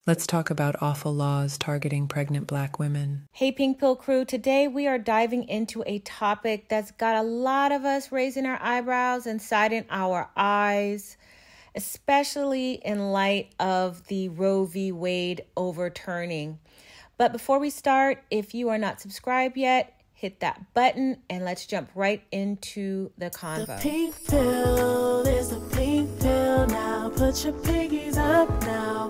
Let's talk about awful laws targeting pregnant Black women. Hey, Pink Pill crew. Today we are diving into a topic that's got a lot of us raising our eyebrows and siding our eyes, especially in light of the Roe v. Wade overturning. But before we start, if you are not subscribed yet, hit that button and let's jump right into the convo. The pink pill is the pink pill now. Put your piggies up now,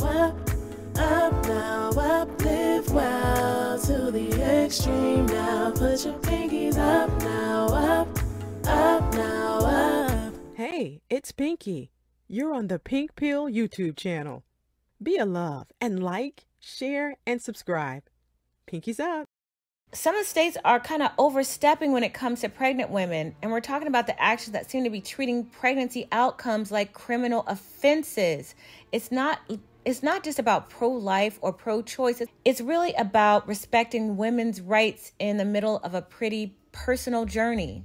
up now, up, live well to the extreme now. Put your pinkies up now, up now, up. Hey, it's Pinky. You're on the Pink Pill YouTube channel. Be a love and like, share, and subscribe. Pinkies up. Some of the states are kind of overstepping when it comes to pregnant women, and we're talking about the actions that seem to be treating pregnancy outcomes like criminal offenses. It's not just about pro-life or pro-choice. It's really about respecting women's rights in the middle of a pretty personal journey.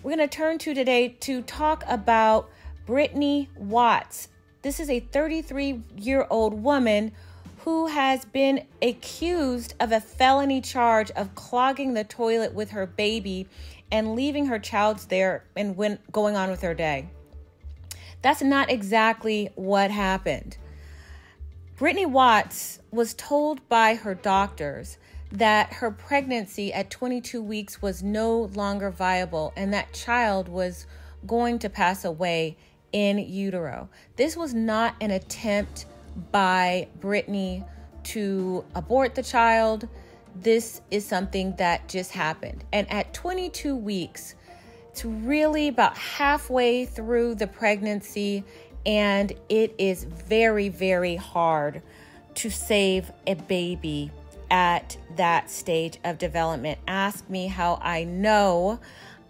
We're going to turn to today to talk about Brittany Watts. This is a 33-year-old woman who has been accused of a felony charge of clogging the toilet with her baby and leaving her child there and going on with her day. That's not exactly what happened. Brittany Watts was told by her doctors that her pregnancy at 22 weeks was no longer viable and that child was going to pass away in utero. This was not an attempt by Brittany to abort the child. This is something that just happened. And at 22 weeks, it's really about halfway through the pregnancy, and it is very, very hard to save a baby at that stage of development. Ask me how I know.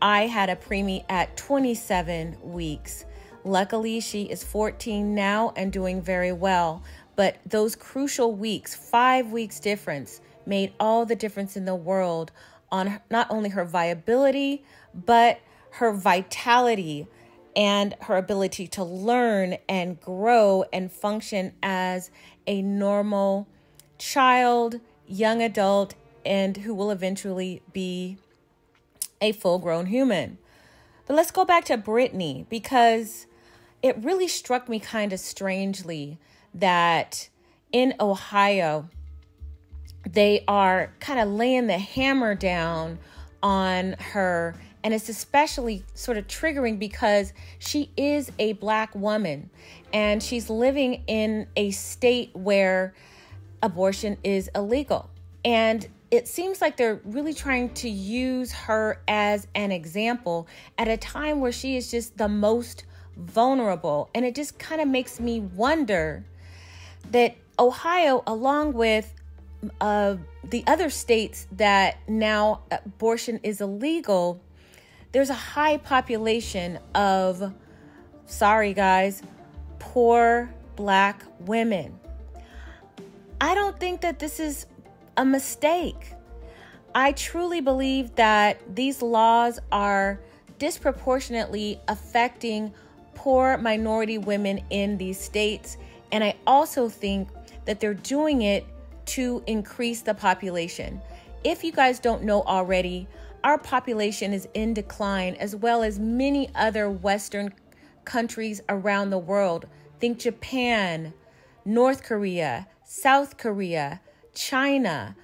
I had a preemie at 27 weeks. Luckily, she is 14 now and doing very well. But those crucial weeks, 5 weeks difference, made all the difference in the world on not only her viability, but her vitality and her ability to learn and grow and function as a normal child, young adult, and who will eventually be a full-grown human. But let's go back to Brittany, because it really struck me kind of strangely that in Ohio, they are kind of laying the hammer down on her. And it's especially sort of triggering because she is a Black woman and she's living in a state where abortion is illegal. And it seems like they're really trying to use her as an example at a time where she is just the most vulnerable. And it just kind of makes me wonder that Ohio, along with the other states that now abortion is illegal, there's a high population of, sorry guys, poor Black women. I don't think that this is a mistake. I truly believe that these laws are disproportionately affecting poor minority women in these states. And I also think that they're doing it to increase the population. If you guys don't know already, our population is in decline, as well as many other Western countries around the world. Think Japan, North Korea, South Korea, China,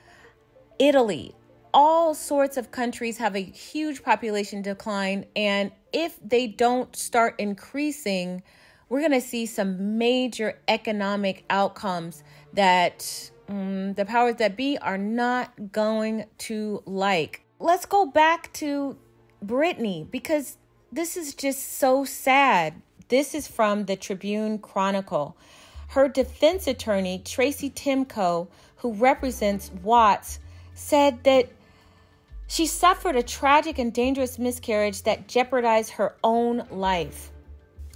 Italy. All sorts of countries have a huge population decline. And if they don't start increasing, we're going to see some major economic outcomes that the powers that be are not going to like. Let's go back to Brittany, because this is just so sad. This is from the Tribune Chronicle. Her defense attorney, Tracy Timko, who represents Watts, said that she suffered a tragic and dangerous miscarriage that jeopardized her own life.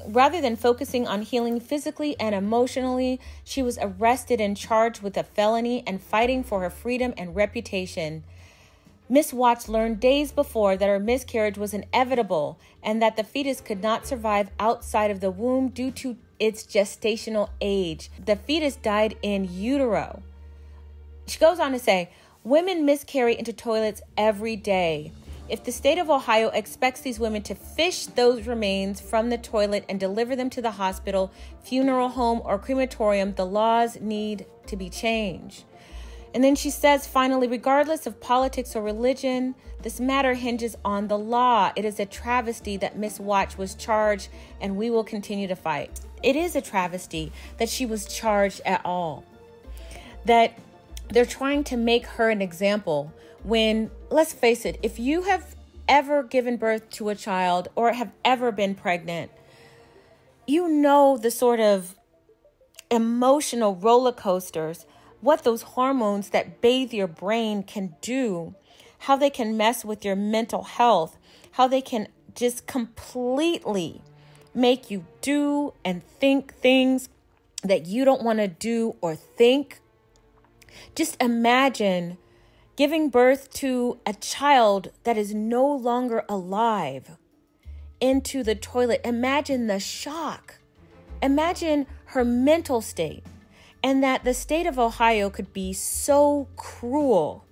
Rather than focusing on healing physically and emotionally, she was arrested and charged with a felony and fighting for her freedom and reputation. Miss Watts learned days before that her miscarriage was inevitable and that the fetus could not survive outside of the womb due to its gestational age. The fetus died in utero. She goes on to say, women miscarry into toilets every day. If the state of Ohio expects these women to fish those remains from the toilet and deliver them to the hospital, funeral home, or crematorium, the laws need to be changed. And then she says, finally, regardless of politics or religion, this matter hinges on the law. It is a travesty that Miss Watch was charged, and we will continue to fight. It is a travesty that she was charged at all. That they're trying to make her an example when, let's face it, if you have ever given birth to a child or have ever been pregnant, you know the sort of emotional roller coasters, what those hormones that bathe your brain can do, how they can mess with your mental health, how they can just completely make you do and think things that you don't want to do or think. Just imagine giving birth to a child that is no longer alive into the toilet. Imagine the shock. Imagine her mental state. And that the state of Ohio could be so cruel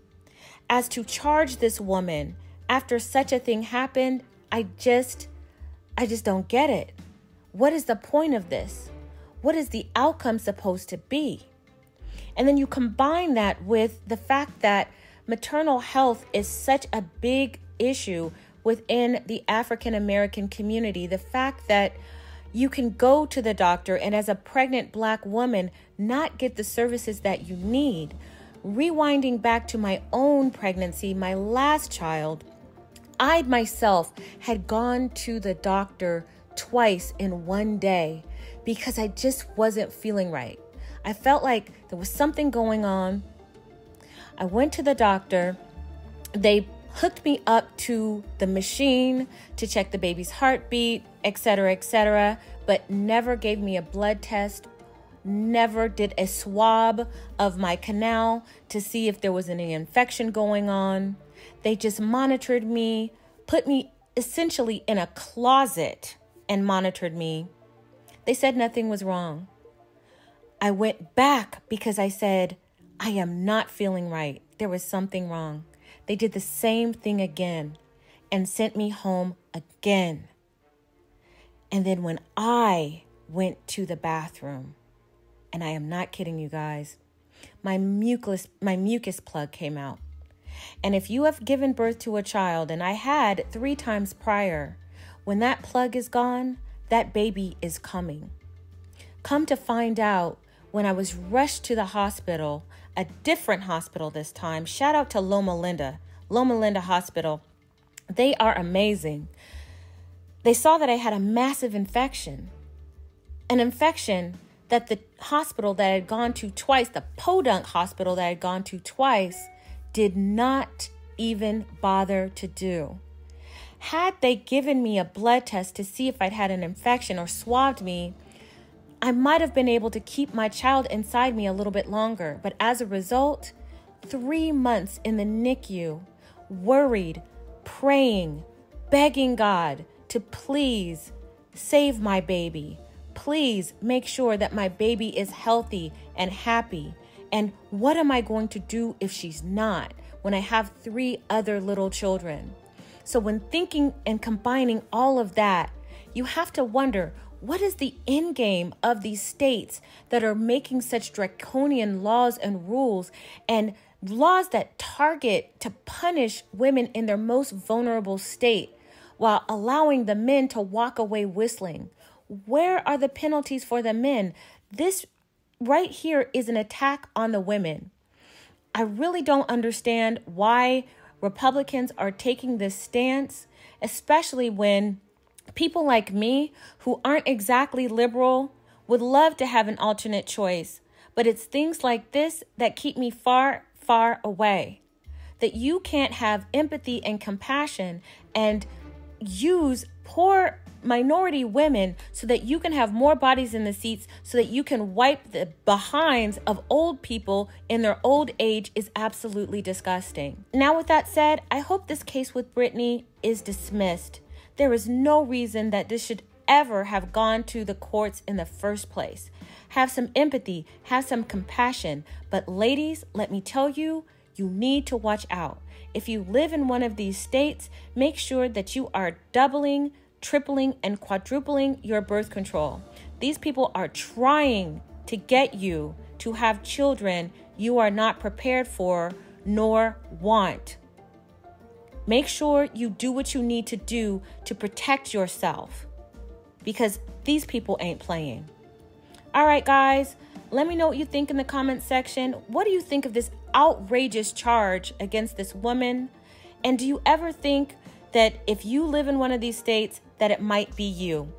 as to charge this woman after such a thing happened. I just don't get it. What is the point of this? What is the outcome supposed to be? And then you combine that with the fact that maternal health is such a big issue within the African American community. The fact that you can go to the doctor and as a pregnant Black woman not get the services that you need. Rewinding back to my own pregnancy, my last child, I myself had gone to the doctor twice in one day because I just wasn't feeling right. I felt like there was something going on. I went to the doctor. They hooked me up to the machine to check the baby's heartbeat, etc., but never gave me a blood test, never did a swab of my canal to see if there was any infection going on. They just monitored me, put me essentially in a closet and monitored me. They said nothing was wrong. I went back because I said, I am not feeling right. There was something wrong. They did the same thing again and sent me home again. And then when I went to the bathroom, and I am not kidding you guys, my mucus plug came out. And if you have given birth to a child, and I had 3 times prior, when that plug is gone, that baby is coming. Come to find out, when I was rushed to the hospital, a different hospital this time, shout out to Loma Linda Hospital. They are amazing. They saw that I had a massive infection, an infection that the hospital that I had gone to twice, the podunk hospital that I had gone to twice, did not even bother to do. Had they given me a blood test to see if I'd had an infection or swabbed me, I might have been able to keep my child inside me a little bit longer. But as a result, 3 months in the NICU, worried, praying, begging God to please save my baby. Please make sure that my baby is healthy and happy. And what am I going to do if she's not, when I have 3 other little children? So when thinking and combining all of that, you have to wonder, what is the end game of these states that are making such draconian laws and rules, and laws that target to punish women in their most vulnerable state while allowing the men to walk away whistling? Where are the penalties for the men? This right here is an attack on the women. I really don't understand why Republicans are taking this stance, especially when people like me, who aren't exactly liberal, would love to have an alternate choice. But it's things like this that keep me far, far away. That you can't have empathy and compassion and use poor minority women so that you can have more bodies in the seats, so that you can wipe the behinds of old people in their old age is absolutely disgusting. Now, with that said, I hope this case with Brittany is dismissed. There is no reason that this should ever have gone to the courts in the first place. Have some empathy, have some compassion. But ladies, let me tell you, you need to watch out. If you live in one of these states, make sure that you are doubling, tripling, and quadrupling your birth control. These people are trying to get you to have children you are not prepared for nor want. Make sure you do what you need to do to protect yourself, because these people ain't playing. All right, guys, let me know what you think in the comment section. What do you think of this outrageous charge against this woman? And do you ever think that if you live in one of these states, that it might be you?